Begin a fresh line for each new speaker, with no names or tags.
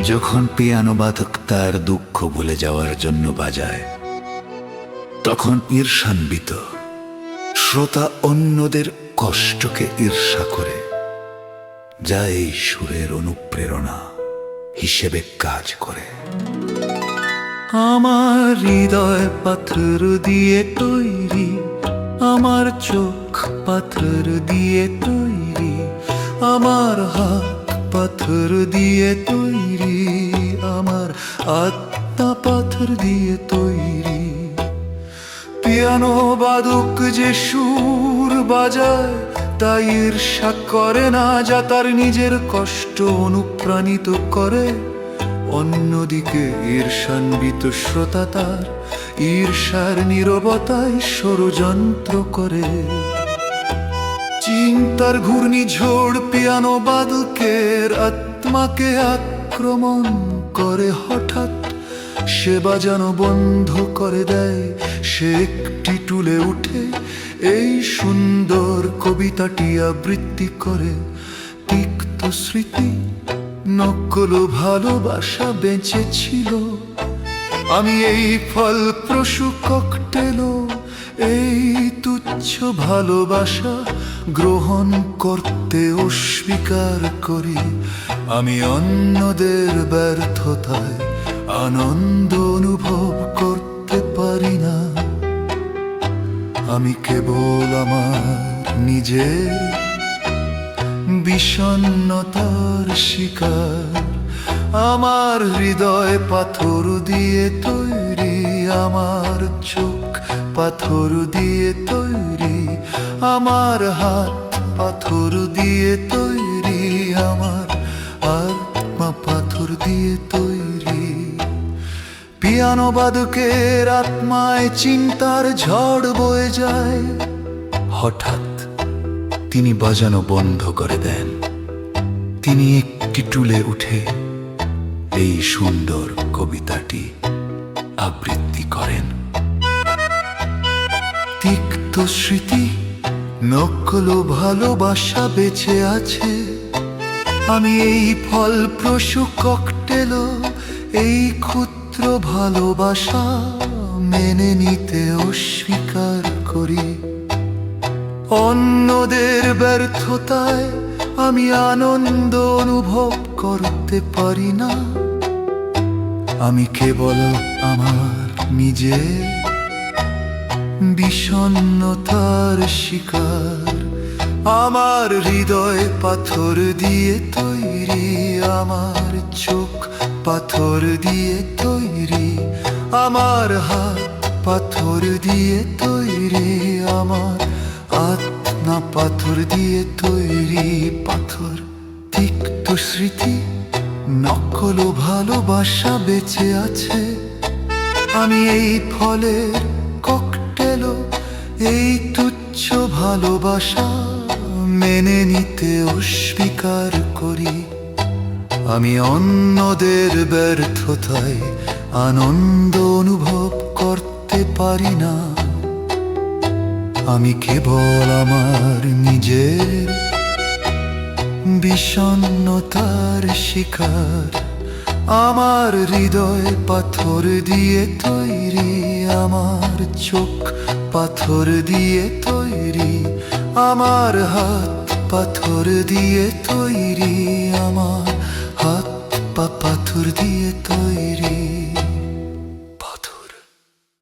যখন পিয়ানো বাদক তার দুঃখ ভুলে যাওয়ার জন্য বাজায়, তখন ঈর্ষান্বিত শ্রোতা অন্যদের কষ্টকে ঈর্ষা করে, যা এই সুরের অনুপ্রেরণা হিসেবে কাজ করে। আমার হৃদয় পাথর দিয়ে তৈরি, আমার চোখ পাথর দিয়ে তৈরি, আমার হাত পাথর দিয়ে তৈরি, আমার আত্মা পাথর দিয়ে তৈরি। পিয়ানো বাদক যে সুর বাজায় তাই ঈর্ষা করে না, যা তার নিজের কষ্ট অনুপ্রাণিত করে। অন্যদিকে ঈর্ষান্বিত শ্রোতা তার ঈর্ষার নীরবতায় ষড়যন্ত্র করে। চিন্তার ঘূর্ণিঝড় পিয়ানো বাদকের আত্মাকে আক্রমণ করে। হঠাৎ সে বাজানো বন্ধ করে দেয়, সে একটি টুলে উঠে এই সুন্দর কবিতাটি আবৃত্তি করে। তিক্ত স্মৃতি, নকল ভালোবাসা বেঁচে ছিল, আমি এই ফলপ্রসূ ককটেল, এই তুচ্ছ ভালোবাসা গ্রহণ করতে অস্বীকার করি। আমি অন্যদের ব্যর্থতায় আনন্দ অনুভব করতে পারি না, আমি কেবল আমার নিজের বিষণ্ণতার শিকার। আমার হৃদয় পাথর দিয়ে তৈরি, আমার চোখ পাথর দিয়ে তৈরি, আমার হাত পাথর দিয়ে তৈরি, আমার আত্মা পাথর দিয়ে তৈরি। পিয়ানো বাদকের আত্মায় চিন্তার ঝড় বয়ে যায়। হঠাৎ তিনি বাজানো বন্ধ করে দেন, তিনি একটি টুলে উঠে এই সুন্দর কবিতাটি আবৃত্তি করেন। তিক্ত স্মৃতি, নকল ভালোবাসা বেঁচে আছে, আমি এই ফলপ্রসূ ককটেল, এই ক্ষুদ্র ভালোবাসা মেনে নিতে অস্বীকার করি। অন্যদের ব্যর্থতায় আমি আনন্দ অনুভব করতে পারি না, আমি কেবল আমার নিজের বিষণ্ণতার শিকার। আমার হৃদয় পাথর দিয়ে তৈরি, আমার চোখ পাথর দিয়ে তৈরি, আমার হাত পাথর দিয়ে তৈরি, আমার আত্মা পাথর দিয়ে তৈরি। পাথর, তিক্ত স্মৃতি, নকল ভালোবাসা বেঁচে আছে, আমি এই ফলের ককটেল, এই তুচ্ছ ভালোবাসা মেনে নিতে অস্বীকার করি। আমি অন্যদের ব্যর্থতায় আনন্দ অনুভব করতে পারি না, আমি কেবল আমার নিজের বিষণ্ণতার শিকার। আমার হৃদয় পাথর দিয়ে তৈরি, আমার চোখ পাথর দিয়ে তৈরি, আমার হাত পাথর দিয়ে তৈরি, আমার হাত পা পাথর দিয়ে তৈরি।